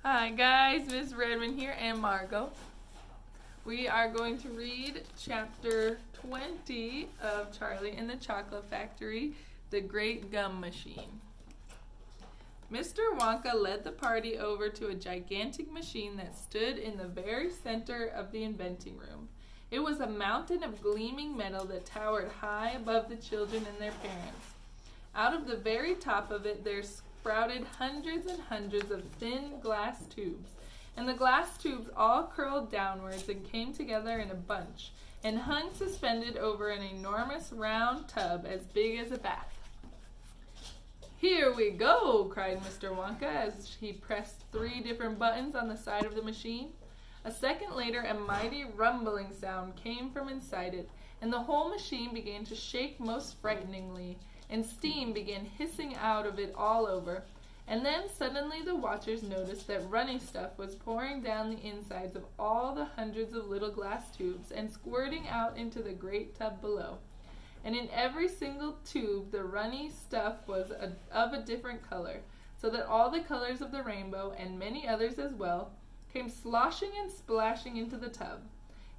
Hi guys, Miss Redman here and Margot. We are going to read chapter 20 of Charlie and the Chocolate Factory, The Great Gum Machine. Mr. Wonka led the party over to a gigantic machine that stood in the very center of the inventing room. It was a mountain of gleaming metal that towered high above the children and their parents. Out of the very top of it there sprouted hundreds and hundreds of thin glass tubes, and the glass tubes all curled downwards and came together in a bunch, and hung suspended over an enormous round tub as big as a bath. "Here we go!" cried Mr. Wonka as he pressed 3 different buttons on the side of the machine. A second later, a mighty rumbling sound came from inside it, and the whole machine began to shake most frighteningly, and steam began hissing out of it all over. And then suddenly the watchers noticed that runny stuff was pouring down the insides of all the hundreds of little glass tubes and squirting out into the great tub below. And in every single tube the runny stuff was of a different color, so that all the colors of the rainbow, and many others as well, came sloshing and splashing into the tub.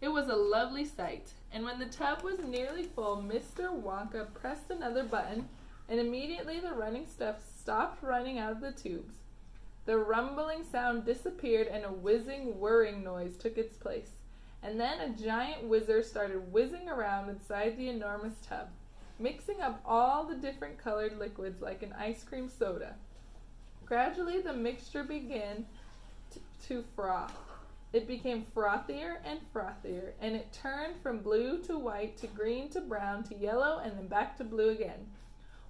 It was a lovely sight, and when the tub was nearly full, Mr. Wonka pressed another button, and immediately the running stuff stopped running out of the tubes. The rumbling sound disappeared, and a whizzing, whirring noise took its place. And then a giant whizzer started whizzing around inside the enormous tub, mixing up all the different colored liquids like an ice cream soda. Gradually the mixture began to froth. It became frothier and frothier, and it turned from blue to white to green to brown to yellow and then back to blue again.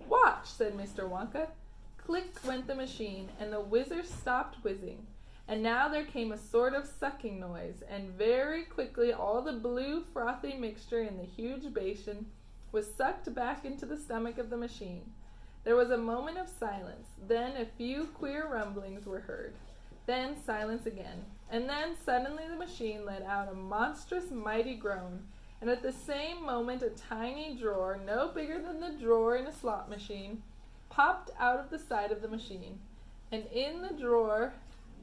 "Watch," said Mr. Wonka. Click went the machine, and the whizzer stopped whizzing. And now there came a sort of sucking noise, and very quickly all the blue frothy mixture in the huge basin was sucked back into the stomach of the machine. There was a moment of silence, then a few queer rumblings were heard. Then silence again, and then suddenly the machine let out a monstrous mighty groan, and at the same moment a tiny drawer, no bigger than the drawer in a slot machine, popped out of the side of the machine, and in the drawer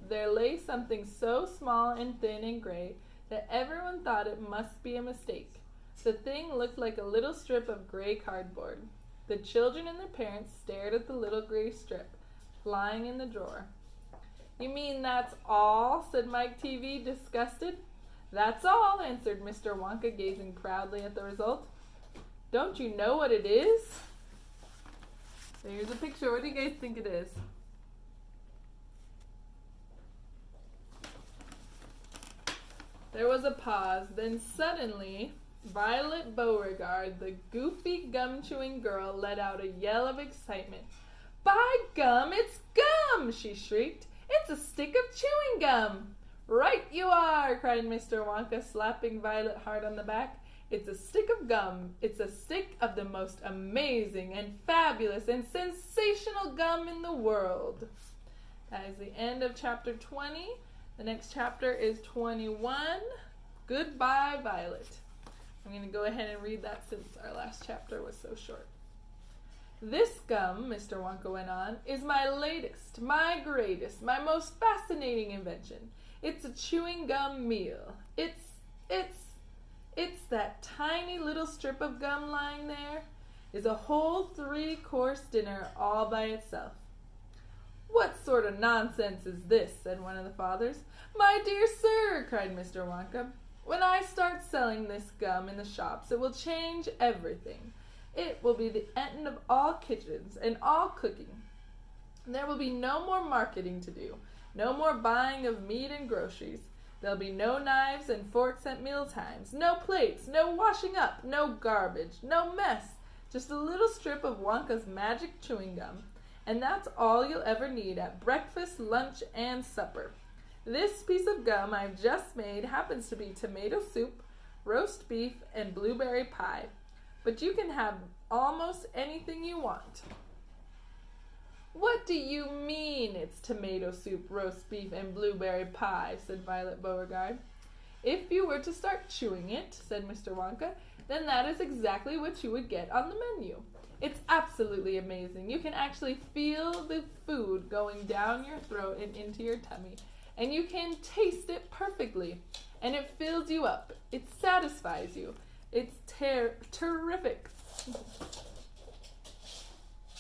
there lay something so small and thin and gray that everyone thought it must be a mistake. The thing looked like a little strip of gray cardboard. The children and their parents stared at the little gray strip lying in the drawer. "You mean that's all?" said Mike TV, disgusted. "That's all," answered Mr. Wonka, gazing proudly at the result. "Don't you know what it is?" There's a picture. What do you guys think it is? There was a pause. Then suddenly Violet Beauregard, the goofy gum-chewing girl, let out a yell of excitement. "By gum, it's gum!" she shrieked. "It's a stick of chewing gum!" "Right you are!" cried Mr. Wonka, slapping Violet hard on the back. "It's a stick of gum. It's a stick of the most amazing and fabulous and sensational gum in the world." That is the end of chapter 20. The next chapter is 21. Goodbye, Violet. I'm going to go ahead and read that since our last chapter was so short. "This gum," Mr. Wonka went on, "is my latest, my greatest, my most fascinating invention. It's a chewing gum meal. It's that tiny little strip of gum lying there is a whole 3-course dinner all by itself." "What sort of nonsense is this?" said one of the fathers. "My dear sir," cried Mr. Wonka, "when I start selling this gum in the shops it will change everything. It will be the end of all kitchens and all cooking. There will be no more marketing to do, no more buying of meat and groceries. There'll be no knives and forks at meal times, no plates, no washing up, no garbage, no mess, just a little strip of Wonka's magic chewing gum. And that's all you'll ever need at breakfast, lunch, and supper. This piece of gum I've just made happens to be tomato soup, roast beef, and blueberry pie. But you can have almost anything you want." "What do you mean it's tomato soup, roast beef, and blueberry pie?" said Violet Beauregard. "If you were to start chewing it," said Mr. Wonka, "then that is exactly what you would get on the menu. It's absolutely amazing. You can actually feel the food going down your throat and into your tummy. and you can taste it perfectly, and it fills you up. It satisfies you. It's terrific.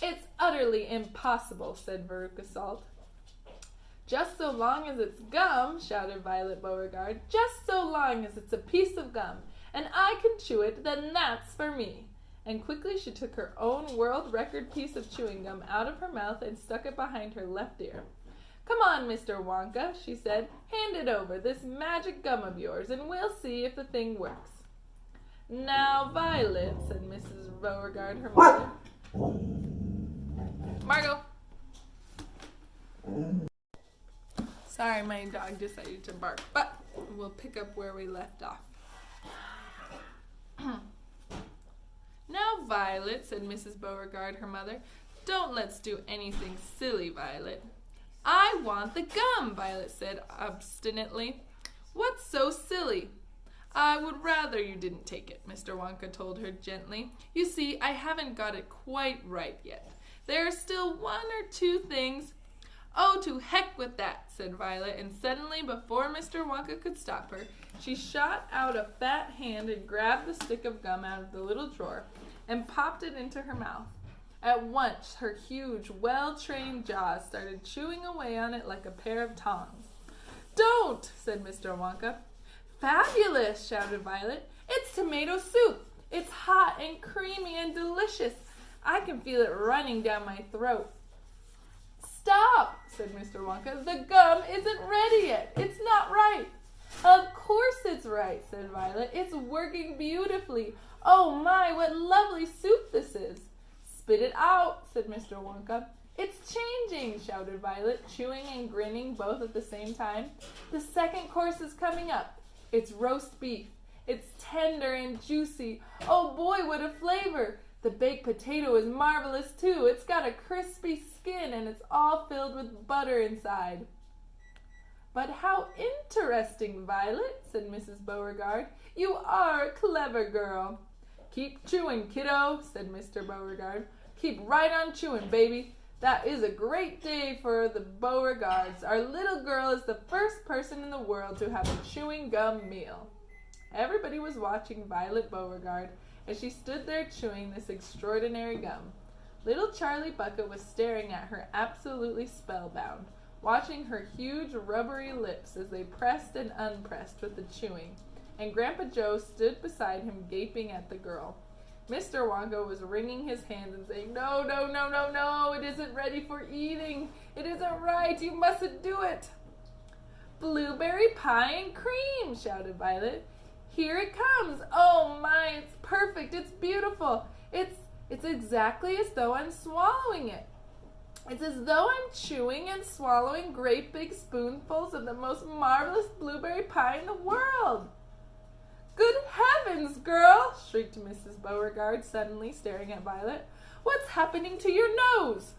It's utterly impossible, said Veruca Salt. Just so long as it's gum, shouted Violet Beauregard, just so long as it's a piece of gum, and I can chew it, then that's for me. And quickly she took her own world record piece of chewing gum out of her mouth and stuck it behind her left ear. Come on, Mr. Wonka, she said, hand it over, this magic gum of yours, and we'll see if the thing works. Now, Violet, said Mrs. Beauregard, her mother. Margot. Sorry, my dog decided to bark, but we'll pick up where we left off. Now, Violet, said Mrs. Beauregard, her mother, don't let's do anything silly, Violet. I want the gum, Violet said obstinately. What's so silly? I would rather you didn't take it, Mr. Wonka told her gently. You see, I haven't got it quite right yet. There are still one or two things. Oh, to heck with that, said Violet, and suddenly, before Mr. Wonka could stop her, she shot out a fat hand and grabbed the stick of gum out of the little drawer and popped it into her mouth. At once, her huge, well-trained jaws started chewing away on it like a pair of tongs. Don't, said Mr. Wonka. Fabulous, shouted Violet. It's tomato soup. It's hot and creamy and delicious. I can feel it running down my throat. Stop, said Mr. Wonka. The gum isn't ready yet. It's not right. Of course it's right, said Violet. It's working beautifully. Oh my, what lovely soup this is. Spit it out, said Mr. Wonka. It's changing, shouted Violet, chewing and grinning both at the same time. The second course is coming up. It's roast beef. It's tender and juicy. Oh boy, what a flavor. The baked potato is marvelous too. It's got a crispy skin and it's all filled with butter inside. But how interesting, Violet, said Mrs. Beauregard. You are a clever girl. Keep chewing, kiddo, said Mr. Beauregard. Keep right on chewing, baby. That is a great day for the Beauregards. Our little girl is the first person in the world to have a chewing gum meal. Everybody was watching Violet Beauregard as she stood there chewing this extraordinary gum. Little Charlie Bucket was staring at her absolutely spellbound, watching her huge rubbery lips as they pressed and unpressed with the chewing, and Grandpa Joe stood beside him gaping at the girl. Mr. Wonka was wringing his hands and saying, No, no, no, no, no, it isn't ready for eating. It isn't right. You mustn't do it. Blueberry pie and cream, shouted Violet. Here it comes. Oh my, it's perfect. It's beautiful. It's exactly as though I'm swallowing it. It's as though I'm chewing and swallowing great big spoonfuls of the most marvelous blueberry pie in the world. Good heavens, girl, shrieked Mrs. Beauregard, suddenly staring at Violet. What's happening to your nose?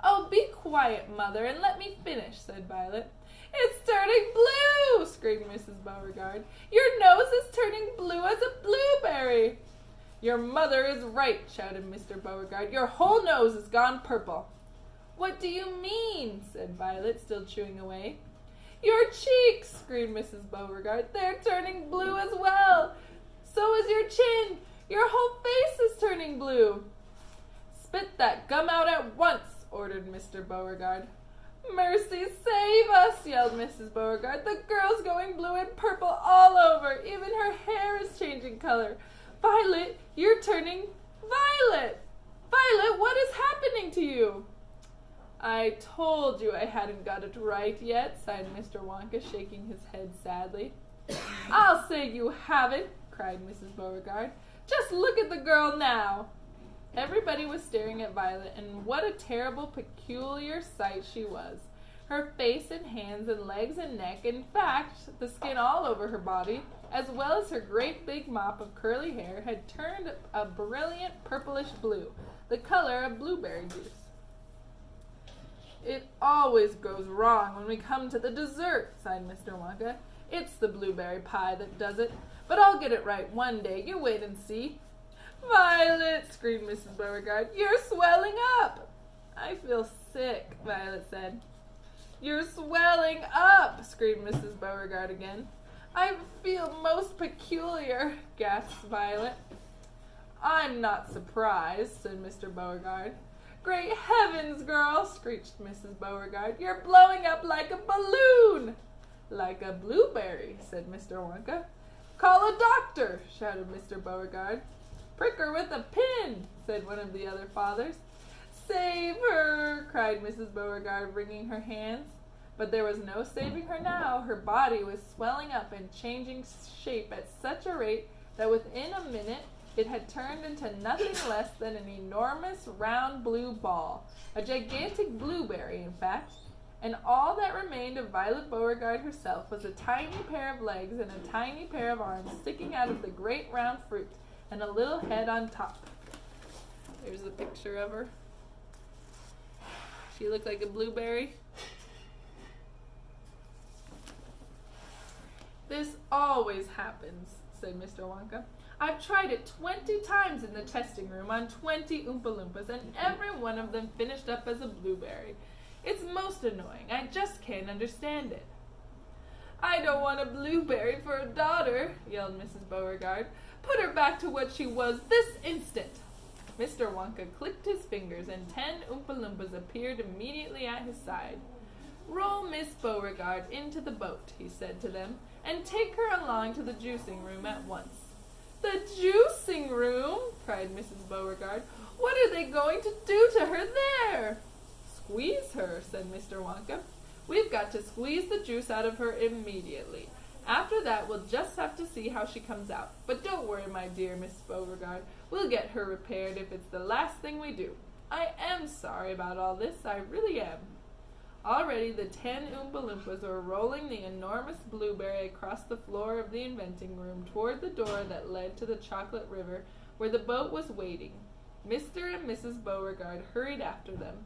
Oh, be quiet, Mother, and let me finish, said Violet. It's turning blue, screamed Mrs. Beauregard. Your nose is turning blue as a blueberry. Your mother is right, shouted Mr. Beauregard. Your whole nose has gone purple. What do you mean? Said Violet, still chewing away. Your cheeks, screamed Mrs. Beauregard. They're turning blue as well. So is your chin. Your whole face is turning blue. Spit that gum out at once, ordered Mr. Beauregard. Mercy save us, yelled Mrs. Beauregard. The girl's going blue and purple all over. Even her hair is changing color. Violet, you're turning violet. Violet, what is happening to you? I told you I hadn't got it right yet, sighed Mr. Wonka, shaking his head sadly. I'll say you haven't, cried Mrs. Beauregard. Just look at the girl now. Everybody was staring at Violet, and what a terrible, peculiar sight she was. Her face and hands and legs and neck, in fact, the skin all over her body, as well as her great big mop of curly hair, had turned a brilliant purplish blue, the color of blueberry juice. It always goes wrong when we come to the dessert, sighed Mr. Wonka. It's the blueberry pie that does it, but I'll get it right one day. You wait and see. Violet, screamed Mrs. Beauregard, you're swelling up. I feel sick, Violet said. "You're swelling up," screamed Mrs. Beauregard again. "I feel most peculiar," gasped Violet. "I'm not surprised," said Mr. Beauregard. "Great heavens, girl," screeched Mrs. Beauregard. "You're blowing up like a balloon." "Like a blueberry," said Mr. Wonka. "Call a doctor," shouted Mr. Beauregard. "Prick her with a pin," said one of the other fathers. "Save her," cried Mrs. Beauregard, wringing her hands. But there was no saving her now. Her body was swelling up and changing shape at such a rate that within a minute it had turned into nothing less than an enormous round blue ball, a gigantic blueberry, in fact, and all that remained of Violet Beauregard herself was a tiny pair of legs and a tiny pair of arms sticking out of the great round fruit, and a little head on top. There's a picture of her. She looked like a blueberry. "This always happens," said Mr. Wonka. "I've tried it 20 times in the testing room on 20 Oompa Loompas, and every one of them finished up as a blueberry. It's most annoying. I just can't understand it." "I don't want a blueberry for a daughter," yelled Mrs. Beauregard. "Put her back to what she was this instant." Mr. Wonka clicked his fingers, and 10 Oompa Loompas appeared immediately at his side. "Roll Miss Beauregard into the boat," he said to them, "and take her along to the juicing room at once." "The juicing room!" cried Mrs. Beauregard. "What are they going to do to her there?" "Squeeze her," said Mr. Wonka. "We've got to squeeze the juice out of her immediately. After that, we'll just have to see how she comes out. But don't worry, my dear Miss Beauregard. We'll get her repaired if it's the last thing we do. I am sorry about all this, I really am." Already the 10 Oompa Loompas were rolling the enormous blueberry across the floor of the inventing room toward the door that led to the chocolate river where the boat was waiting. Mr. and Mrs. Beauregard hurried after them.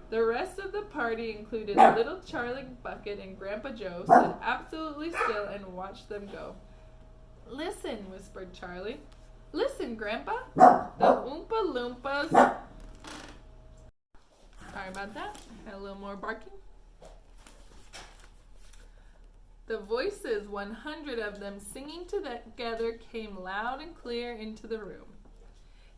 The rest of the party included little Charlie Bucket and Grandpa Joe, stood absolutely still and watched them go. "Listen," whispered Charlie. "Listen, Grandpa. The Oompa Loompas..." Sorry about that. Had a little more barking. The voices, 100 of them singing together, came loud and clear into the room.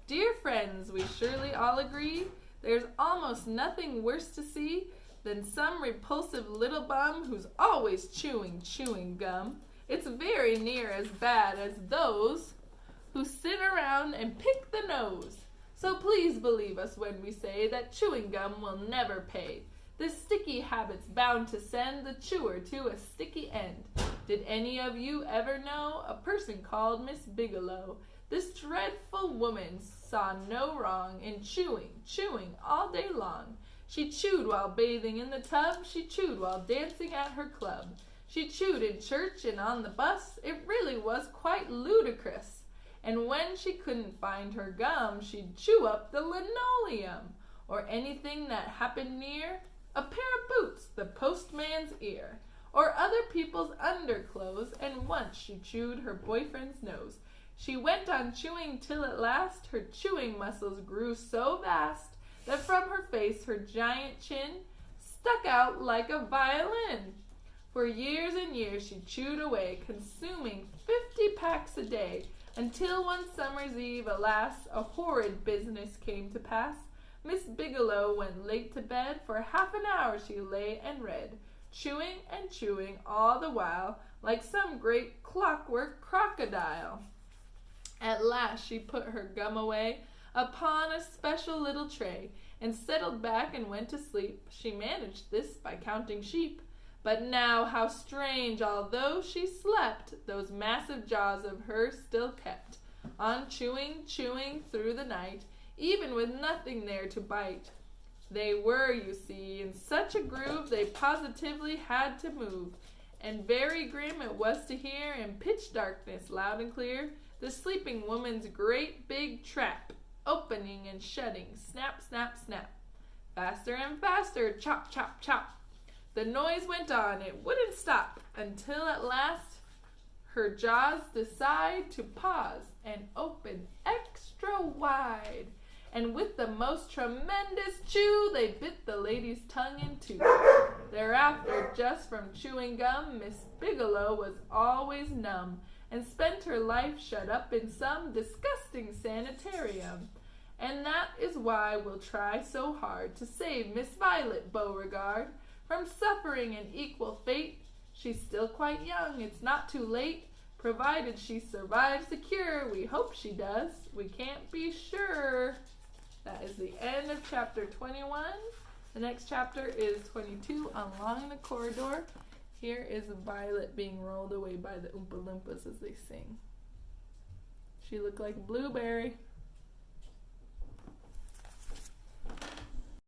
"Dear friends, we surely all agree there's almost nothing worse to see than some repulsive little bum who's always chewing gum. It's very near as bad as those who sit around and pick the nose. So please believe us when we say that chewing gum will never pay. This sticky habit's bound to send the chewer to a sticky end. Did any of you ever know a person called Miss Bigelow? This dreadful woman saw no wrong in chewing all day long. She chewed while bathing in the tub. She chewed while dancing at her club. She chewed in church and on the bus. It really was quite ludicrous. And when she couldn't find her gum, she'd chew up the linoleum, or anything that happened near, a pair of boots, the postman's ear, or other people's underclothes, and once she chewed her boyfriend's nose. She went on chewing till at last her chewing muscles grew so vast that from her face her giant chin stuck out like a violin. For years and years she chewed away, consuming 50 packs a day, until one summer's eve, alas, a horrid business came to pass. Miss Bigelow went late to bed. For half an hour she lay and read, chewing and chewing all the while, like some great clockwork crocodile. At last she put her gum away upon a special little tray, and settled back and went to sleep. She managed this by counting sheep. But now how strange, although she slept, those massive jaws of hers still kept on chewing through the night, even with nothing there to bite. They were, you see, in such a groove they positively had to move, and very grim it was to hear in pitch darkness, loud and clear, the sleeping woman's great big trap, opening and shutting, snap, snap, snap. Faster and faster, chop, chop, chop. The noise went on, it wouldn't stop, until at last her jaws decide to pause and open extra wide. And with the most tremendous chew, they bit the lady's tongue in two. after, just from chewing gum, Miss Bigelow was always numb and spent her life shut up in some disgusting sanitarium. And that is why we'll try so hard to save Miss Violet Beauregard from suffering an equal fate. She's still quite young, it's not too late. Provided she survives the cure, we hope she does. We can't be sure. That is the end of chapter 21. The next chapter is 22, Along the Corridor. Here is Violet being rolled away by the Oompa Loompas as they sing. She looked like a blueberry.